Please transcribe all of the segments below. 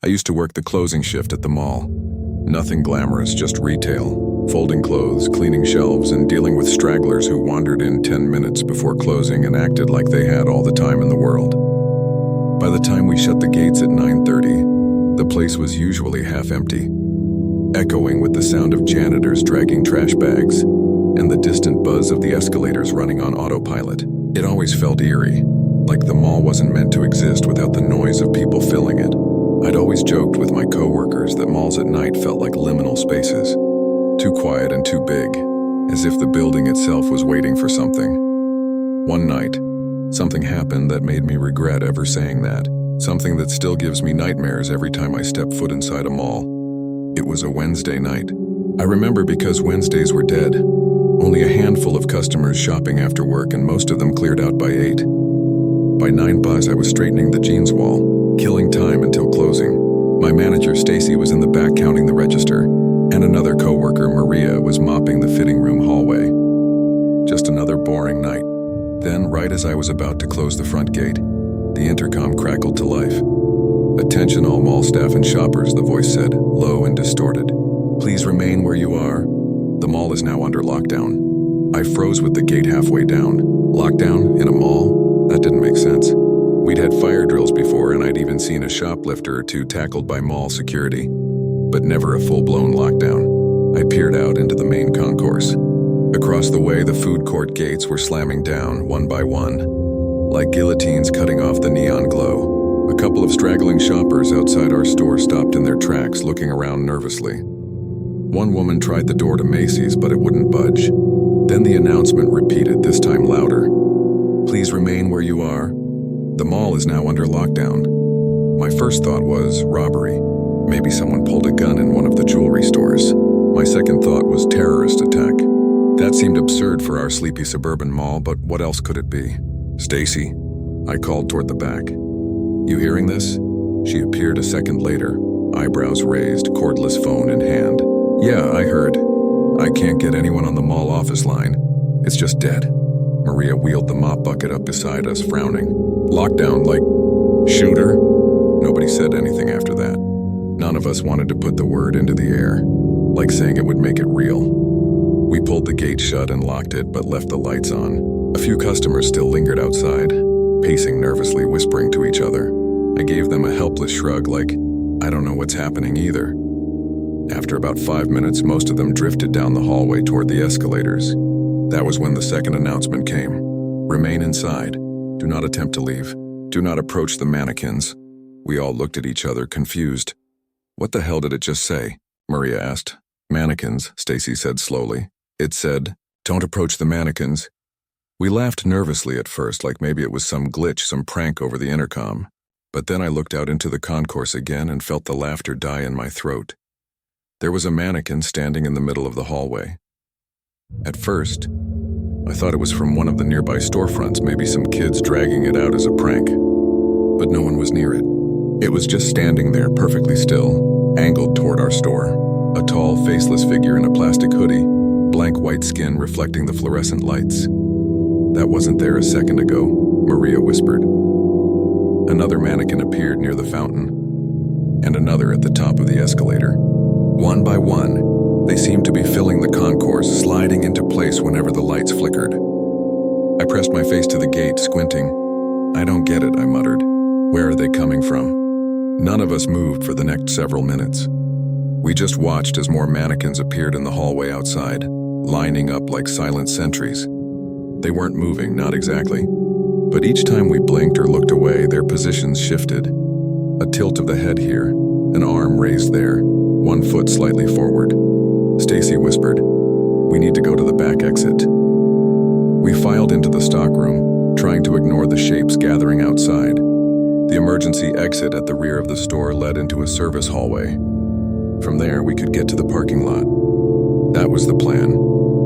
I used to work the closing shift at the mall. Nothing glamorous, just retail, folding clothes, cleaning shelves, and dealing with stragglers who wandered in 10 minutes before closing and acted like they had all the time in the world. By the time we shut the gates at 9:30, the place was usually half empty, echoing with the sound of janitors dragging trash bags and the distant buzz of the escalators running on autopilot. It always felt eerie, like the mall wasn't meant to exist without the noise of people filling it. I'd always joked with my coworkers that malls at night felt like liminal spaces, too quiet and too big, as if the building itself was waiting for something. One night, something happened that made me regret ever saying that, something that still gives me nightmares every time I step foot inside a mall. It was a Wednesday night. I remember because Wednesdays were dead. Only a handful of customers shopping after work, and most of them cleared out by 8. By 9 buzz, I was straightening the jeans wall, killing time until closing. My manager, Stacy, was in the back counting the register, and another coworker, Maria, was mopping the fitting room hallway. Just another boring night. Then, right as I was about to close the front gate, the intercom crackled to life. "Attention all mall staff and shoppers," the voice said, low and distorted. "Please remain where you are. The mall is now under lockdown." I froze with the gate halfway down. Lockdown in a mall? That didn't make sense. We'd had fire drills before, and I'd even seen a shoplifter or two tackled by mall security, but never a full-blown lockdown. I peered out into the main concourse. Across the way, the food court gates were slamming down, one by one, like guillotines cutting off the neon glow. A couple of straggling shoppers outside our store stopped in their tracks, looking around nervously. One woman tried the door to Macy's, but it wouldn't budge. Then the announcement repeated, this time louder. "Please remain where you are. The mall is now under lockdown." My first thought was robbery. Maybe someone pulled a gun in one of the jewelry stores. My second thought was terrorist attack. That seemed absurd for our sleepy suburban mall, but what else could it be? "Stacy," I called toward the back. "You hearing this?" She appeared a second later, eyebrows raised, cordless phone in hand. "Yeah, I heard. I can't get anyone on the mall office line. It's just dead." Maria wheeled the mop bucket up beside us, frowning. "Lockdown, like shooter?" Nobody said anything after that. None of us wanted to put the word into the air, like saying it would make it real. We pulled the gate shut and locked it, but left the lights on. A few customers still lingered outside, pacing nervously, whispering to each other. I gave them a helpless shrug like, I don't know what's happening either. After about 5 minutes, most of them drifted down the hallway toward the escalators. That was when the second announcement came. "Remain inside. Do not attempt to leave. Do not approach the mannequins." We all looked at each other, confused. "What the hell did it just say?" Maria asked. "Mannequins," Stacy said slowly. "It said, don't approach the mannequins." We laughed nervously at first, like maybe it was some glitch, some prank over the intercom. But then I looked out into the concourse again and felt the laughter die in my throat. There was a mannequin standing in the middle of the hallway. At first, I thought it was from one of the nearby storefronts, maybe some kids dragging it out as a prank. But no one was near it. It was just standing there, perfectly still, angled toward our store. A tall, faceless figure in a plastic hoodie, blank white skin reflecting the fluorescent lights. "That wasn't there a second ago," Maria whispered. Another mannequin appeared near the fountain, and another at the top of the escalator. One by one, they seemed to be filling the concourse, sliding into place whenever the lights flickered. I pressed my face to the gate, squinting. "I don't get it," I muttered. "Where are they coming from?" None of us moved for the next several minutes. We just watched as more mannequins appeared in the hallway outside, lining up like silent sentries. They weren't moving, not exactly. But each time we blinked or looked away, their positions shifted. A tilt of the head here, an arm raised there, one foot slightly forward. Stacy whispered, "We need to go to the back exit." We filed into the stockroom, trying to ignore the shapes gathering outside. The emergency exit at the rear of the store led into a service hallway. From there, we could get to the parking lot. That was the plan,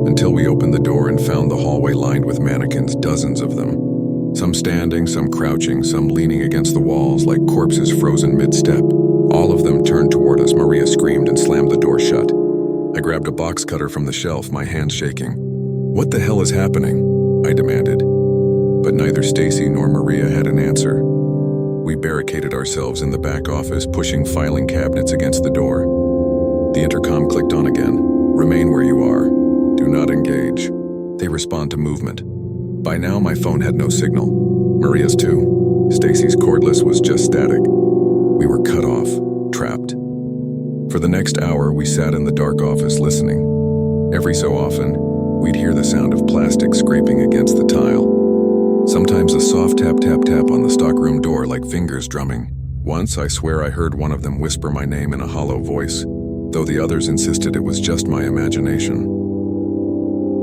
until we opened the door and found the hallway lined with mannequins, dozens of them. Some standing, some crouching, some leaning against the walls like corpses frozen mid-step. All of them turned toward us. Maria screamed and slammed the door shut. I grabbed a box cutter from the shelf, my hands shaking. "What the hell is happening?" I demanded. But neither Stacy nor Maria had an answer. We barricaded ourselves in the back office, pushing filing cabinets against the door. The intercom clicked on again. Remain where you are. Do not engage. They respond to movement. By now, my phone had no signal. Maria's too. Stacy's cordless was just static. We were cut off, trapped. For the next hour, we sat in the dark office listening. Every so often, we'd hear the sound of plastic scraping against the tile. Sometimes a soft tap tap tap on the stockroom door like fingers drumming. Once, I swear I heard one of them whisper my name in a hollow voice, though the others insisted it was just my imagination.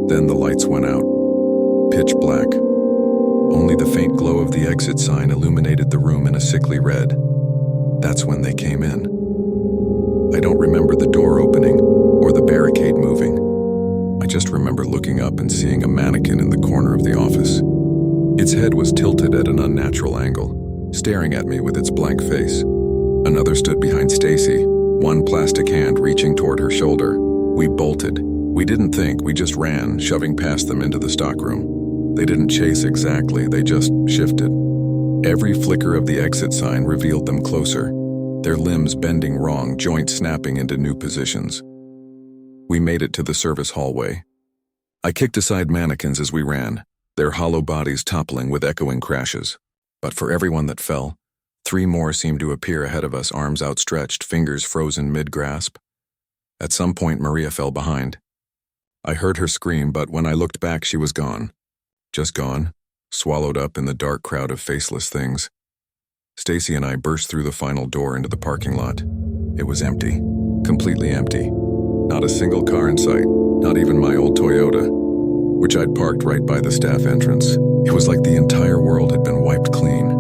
Then the lights went out. Pitch black. Only the faint glow of the exit sign illuminated the room in a sickly red. That's when they came in. I don't remember the door opening or the barricade moving. I just remember looking up and seeing a mannequin in the corner of the office. Its head was tilted at an unnatural angle, staring at me with its blank face. Another stood behind Stacy, one plastic hand reaching toward her shoulder. We bolted. We didn't think, we just ran, shoving past them into the stockroom. They didn't chase exactly, they just shifted. Every flicker of the exit sign revealed them closer, their limbs bending wrong, joints snapping into new positions. We made it to the service hallway. I kicked aside mannequins as we ran, their hollow bodies toppling with echoing crashes. But for everyone that fell, 3 more seemed to appear ahead of us, arms outstretched, fingers frozen mid-grasp. At some point, Maria fell behind. I heard her scream, but when I looked back, she was gone. Just gone, swallowed up in the dark crowd of faceless things. Stacy and I burst through the final door into the parking lot. It was empty, completely empty. Not a single car in sight, not even my old Toyota, which I'd parked right by the staff entrance. It was like the entire world had been wiped clean.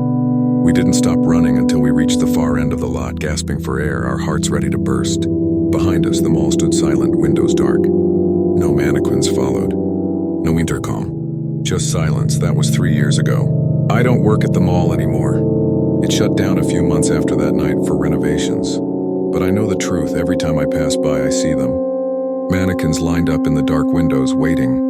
We didn't stop running until we reached the far end of the lot, gasping for air, our hearts ready to burst. Behind us, the mall stood silent, windows dark. No mannequins followed. No intercom. Just silence. That was 3 years ago. I don't work at the mall anymore. It shut down a few months after that night for renovations. But I know the truth. Every time I pass by, I see them. Mannequins lined up in the dark windows, waiting.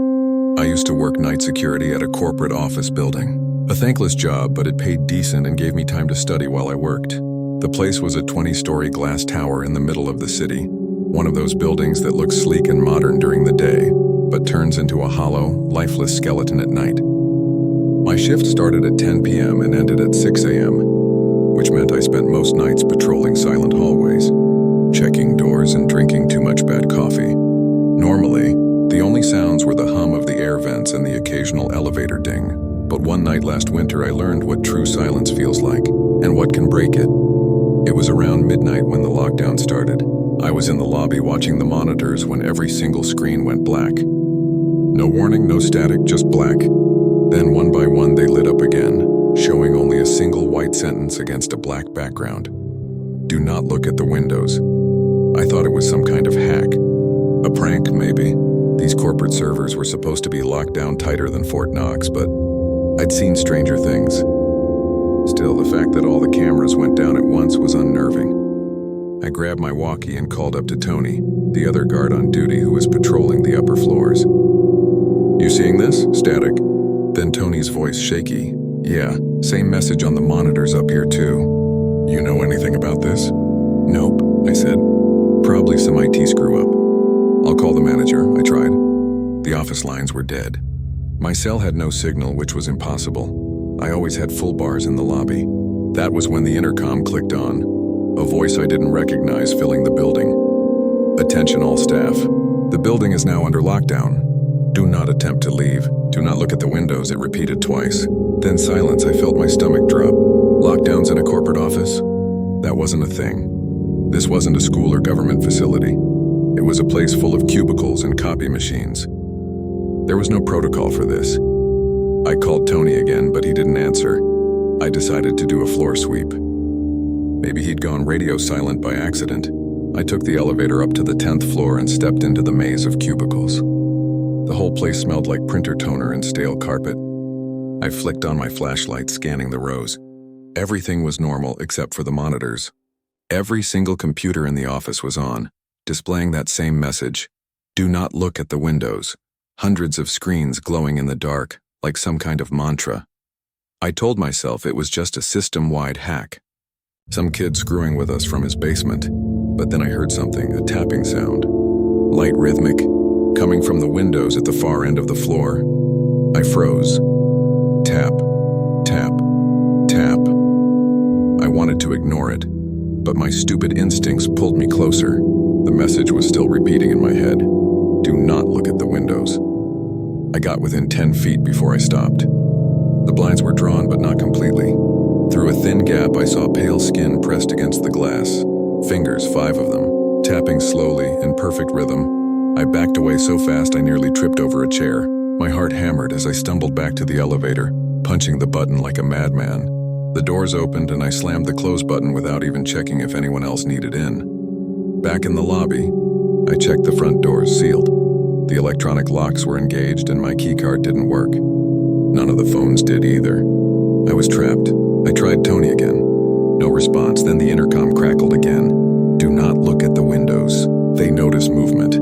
I used to work night security at a corporate office building. A thankless job, but it paid decent and gave me time to study while I worked. The place was a 20-story glass tower in the middle of the city. One of those buildings that looks sleek and modern during the day, but turns into a hollow, lifeless skeleton at night. My shift started at 10 p.m. and ended at 6 a.m., which meant I spent most nights patrolling silent hallways, checking doors and drinking too much bad coffee. Normally, the only sounds were the hum of the air vents and the occasional elevator ding. But one night last winter, I learned what true silence feels like, and what can break it. It was around midnight when the lockdown started. I was in the lobby watching the monitors when every single screen went black. No warning, no static, just black. Then one by one they lit up again, showing only a single white sentence against a black background. Do not look at the windows. I thought it was some kind of hack. A prank, maybe. These corporate servers were supposed to be locked down tighter than Fort Knox, but I'd seen stranger things. Still, the fact that all the cameras went down at once was unnerving. I grabbed my walkie and called up to Tony, the other guard on duty who was patrolling the upper floors. You seeing this? Static. Then Tony's voice shaky. Yeah, same message on the monitors up here too. You know anything about this? Nope, I said. Probably some IT screw-up. I'll call the manager, I tried. The office lines were dead. My cell had no signal, which was impossible. I always had full bars in the lobby. That was when the intercom clicked on. A voice I didn't recognize filling the building. Attention all staff. The building is now under lockdown. Do not attempt to leave. Do not look at the windows, it repeated twice. Then silence. I felt my stomach drop. Lockdowns in a corporate office? That wasn't a thing. This wasn't a school or government facility. It was a place full of cubicles and copy machines. There was no protocol for this. I called Tony again, but he didn't answer. I decided to do a floor sweep. Maybe he'd gone radio silent by accident. I took the elevator up to the 10th floor and stepped into the maze of cubicles. The whole place smelled like printer toner and stale carpet. I flicked on my flashlight, scanning the rows. Everything was normal except for the monitors. Every single computer in the office was on, displaying that same message. Do not look at the windows. Hundreds of screens glowing in the dark, like some kind of mantra. I told myself it was just a system-wide hack. Some kid screwing with us from his basement. But then I heard something, a tapping sound. Light rhythmic, coming from the windows at the far end of the floor. I froze. Tap, tap, tap. I wanted to ignore it, but my stupid instincts pulled me closer. The message was still repeating in my head. Do not look at the windows. I got within 10 feet before I stopped. The blinds were drawn, but not completely. Through a thin gap, I saw pale skin pressed against the glass. Fingers, 5 of them, tapping slowly, in perfect rhythm. I backed away so fast I nearly tripped over a chair. My heart hammered as I stumbled back to the elevator, punching the button like a madman. The doors opened and I slammed the close button without even checking if anyone else needed in. Back in the lobby, I checked the front doors, sealed. The electronic locks were engaged and my keycard didn't work. None of the phones did either. I was trapped. I tried Tony again. No response, then the intercom crackled again. Do not look at the windows. They notice movement.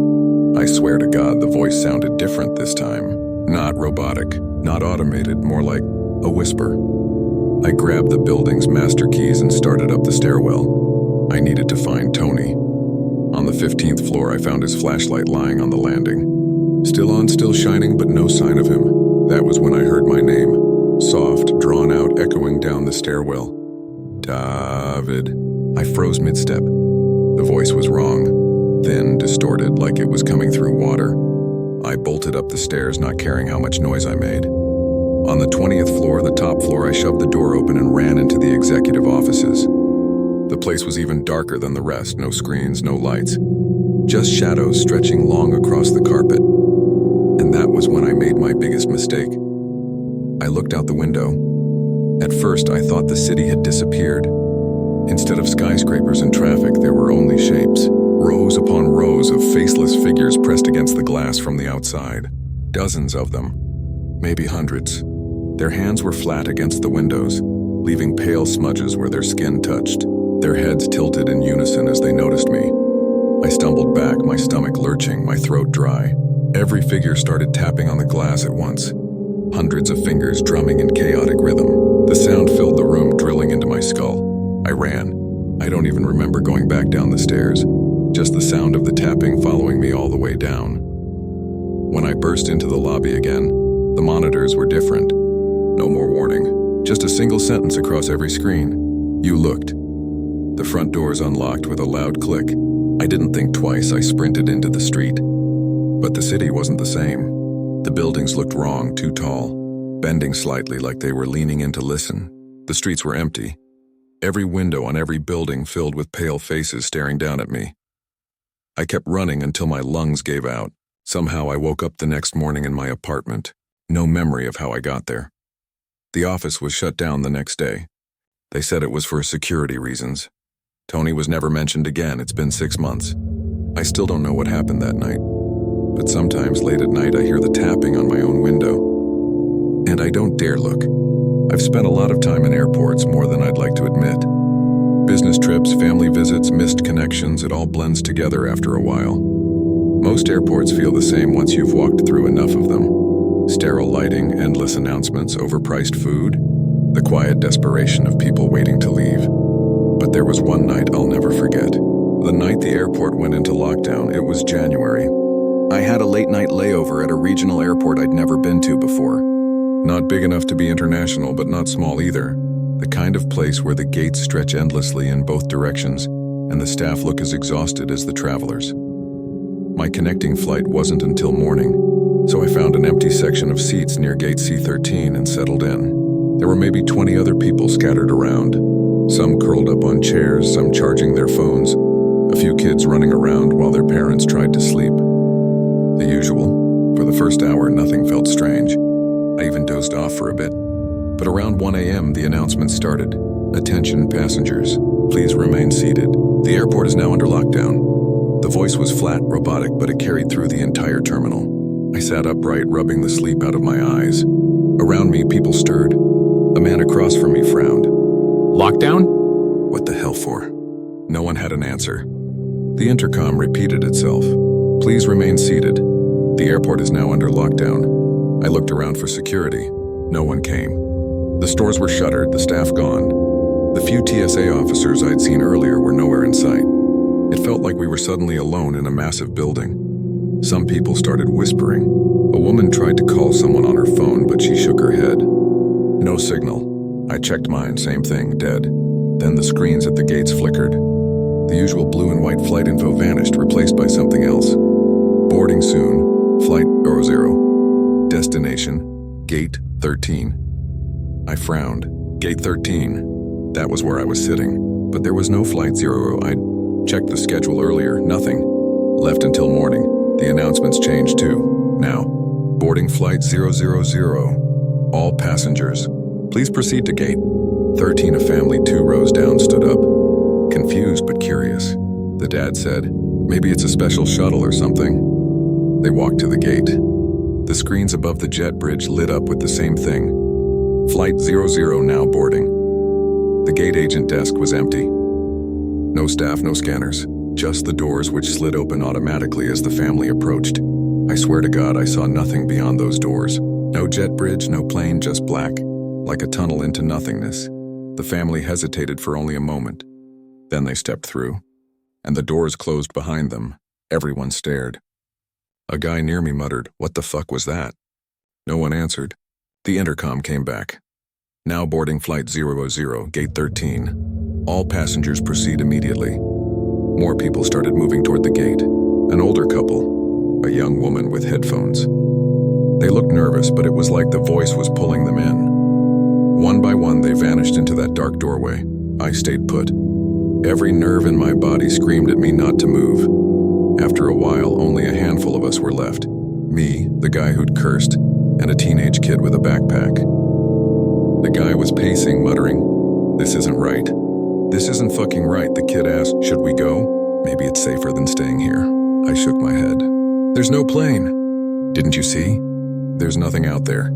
I swear to God, the voice sounded different this time. Not robotic, not automated, more like a whisper. I grabbed the building's master keys and started up the stairwell. I needed to find Tony. On the 15th floor, I found his flashlight lying on the landing. Still on, still shining, but no sign of him. That was when I heard my name, soft, drawn out, echoing down the stairwell. David. I froze mid-step. The voice was wrong, thin, distorted, like it was coming through water. I bolted up the stairs, not caring how much noise I made. On the 20th floor, the top floor, I shoved the door open and ran into the executive offices. The place was even darker than the rest, no screens, no lights. Just shadows stretching long across the carpet. And that was when I made my biggest mistake. I looked out the window. At first, I thought the city had disappeared. Instead of skyscrapers and traffic, there were only shapes. Rows upon rows of faceless figures pressed against the glass from the outside. Dozens of them. Maybe hundreds. Their hands were flat against the windows, leaving pale smudges where their skin touched. Their heads tilted in unison as they noticed me. I stumbled back, my stomach lurching, my throat dry. Every figure started tapping on the glass at once. Hundreds of fingers drumming in chaotic rhythm. The sound filled the room, drilling into my skull. I ran. I don't even remember going back down the stairs. Just the sound of the tapping following me all the way down. When I burst into the lobby again, the monitors were different. No more warning. Just a single sentence across every screen. You looked. The front doors unlocked with a loud click. I didn't think twice, I sprinted into the street. But the city wasn't the same. The buildings looked wrong, too tall, bending slightly like they were leaning in to listen. The streets were empty. Every window on every building filled with pale faces staring down at me. I kept running until my lungs gave out. Somehow I woke up the next morning in my apartment. No memory of how I got there. The office was shut down the next day. They said it was for security reasons. Tony was never mentioned again. It's been 6 months. I still don't know what happened that night. But sometimes late at night I hear the tapping on my own window. And I don't dare look. I've spent a lot of time in airports, more than I'd like to admit. Business trips, family visits, missed connections, it all blends together after a while. Most airports feel the same once you've walked through enough of them. Sterile lighting, endless announcements, overpriced food, the quiet desperation of people waiting to leave. But there was one night I'll never forget. The night the airport went into lockdown, it was January. I had a late-night layover at a regional airport I'd never been to before. Not big enough to be international, but not small either. The kind of place where the gates stretch endlessly in both directions, and the staff look as exhausted as the travelers. My connecting flight wasn't until morning, so I found an empty section of seats near gate C13 and settled in. There were maybe 20 other people scattered around, some curled up on chairs, some charging their phones, a few kids running around while their parents tried to sleep. The usual. For the first hour, nothing felt strange. I even dozed off for a bit. But around 1 a.m., the announcement started. Attention passengers, please remain seated. The airport is now under lockdown. The voice was flat, robotic, but it carried through the entire terminal. I sat upright, rubbing the sleep out of my eyes. Around me, people stirred. A man across from me frowned. Lockdown? What the hell for? No one had an answer. The intercom repeated itself. Please remain seated. The airport is now under lockdown. I looked around for security. No one came. The stores were shuttered, the staff gone. The few TSA officers I'd seen earlier were nowhere in sight. It felt like we were suddenly alone in a massive building. Some people started whispering. A woman tried to call someone on her phone, but she shook her head. No signal. I checked mine, same thing, dead. Then the screens at the gates flickered. The usual blue and white flight info vanished, replaced by something else. Boarding soon. Flight 00. Destination, Gate 13. I frowned. Gate 13. That was where I was sitting. But there was no Flight 00. I'd checked the schedule earlier. Nothing. Left until morning. The announcements changed too. Now, boarding Flight 000. All passengers. Please proceed to Gate 13. A family 2 rows down stood up. Confused but curious. The dad said, "Maybe it's a special shuttle or something." They walked to the gate. The screens above the jet bridge lit up with the same thing. Flight 00 now boarding. The gate agent desk was empty. No staff, no scanners. Just the doors which slid open automatically as the family approached. I swear to God I saw nothing beyond those doors. No jet bridge, no plane, just black. Like a tunnel into nothingness. The family hesitated for only a moment. Then they stepped through. And the doors closed behind them. Everyone stared. A guy near me muttered, "What the fuck was that?" No one answered. The intercom came back. Now boarding Flight 00, Gate 13. All passengers proceed immediately. More people started moving toward the gate. An older couple, a young woman with headphones. They looked nervous, but it was like the voice was pulling them in. One by one, they vanished into that dark doorway. I stayed put. Every nerve in my body screamed at me not to move. After a while, only a handful of us were left. Me, the guy who'd cursed, and a teenage kid with a backpack. The guy was pacing, muttering, "This isn't right. This isn't fucking right," the kid asked. "Should we go? Maybe it's safer than staying here." I shook my head. "There's no plane." "Didn't you see? There's nothing out there."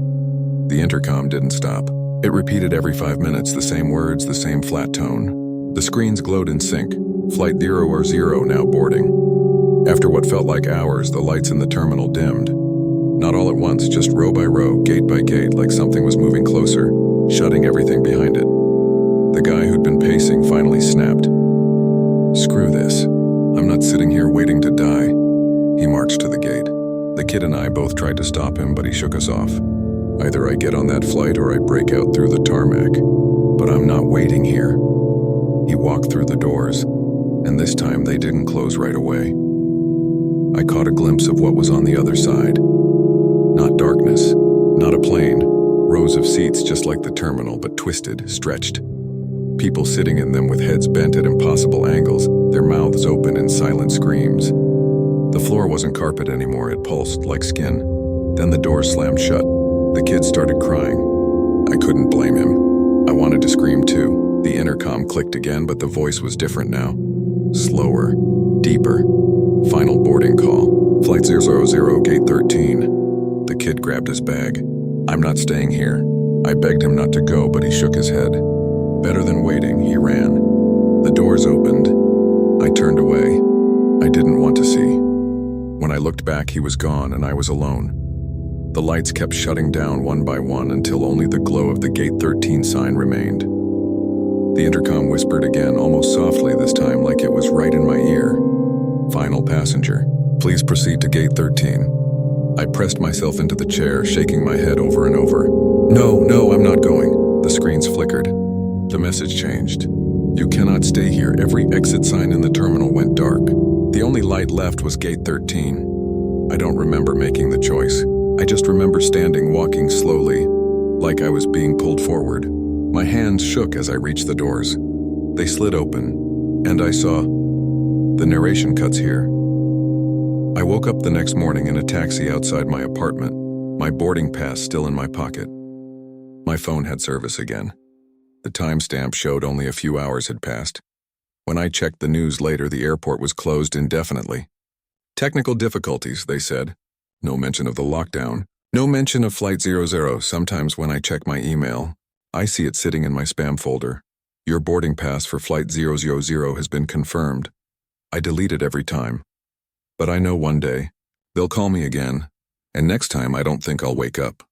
The intercom didn't stop. It repeated every 5 minutes, the same words, the same flat tone. The screens glowed in sync. Flight 000 now boarding. After what felt like hours, the lights in the terminal dimmed. Not all at once, just row by row, gate by gate, like something was moving closer, shutting everything behind it. The guy who'd been pacing finally snapped. "Screw this. I'm not sitting here waiting to die." He marched to the gate. The kid and I both tried to stop him, but he shook us off. "Either I get on that flight or I break out through the tarmac. But I'm not waiting here." He walked through the doors, and this time they didn't close right away. I caught a glimpse of what was on the other side. Not darkness, not a plane, rows of seats just like the terminal, but twisted, stretched. People sitting in them with heads bent at impossible angles, their mouths open in silent screams. The floor wasn't carpet anymore, it pulsed like skin. Then the doors slammed shut. The kid started crying. I couldn't blame him. I wanted to scream too. The intercom clicked again, but the voice was different now. Slower, deeper. Final boarding call. Flight 000, Gate 13. The kid grabbed his bag. "I'm not staying here." I begged him not to go, but he shook his head. Better than waiting, he ran. The doors opened. I turned away. I didn't want to see. When I looked back, he was gone and I was alone. The lights kept shutting down one by one until only the glow of the Gate 13 sign remained. The intercom whispered again, almost softly this time, like it was right in my ear. "Final passenger, please proceed to Gate 13. I pressed myself into the chair, shaking my head over and over. No, I'm not going." The screens flickered. The message changed. "You cannot stay here." Every exit sign in the terminal went dark. The only light left was Gate 13. I don't remember making the choice. I just remember standing, walking slowly, like I was being pulled forward. My hands shook as I reached the doors. They slid open, and I saw. The narration cuts here. I woke up the next morning in a taxi outside my apartment, my boarding pass still in my pocket. My phone had service again. The timestamp showed only a few hours had passed. When I checked the news later, the airport was closed indefinitely. Technical difficulties, they said. No mention of the lockdown. No mention of Flight 00. Sometimes when I check my email, I see it sitting in my spam folder. Your boarding pass for Flight 000 has been confirmed. I delete it every time. But I know one day, they'll call me again, and next time I don't think I'll wake up.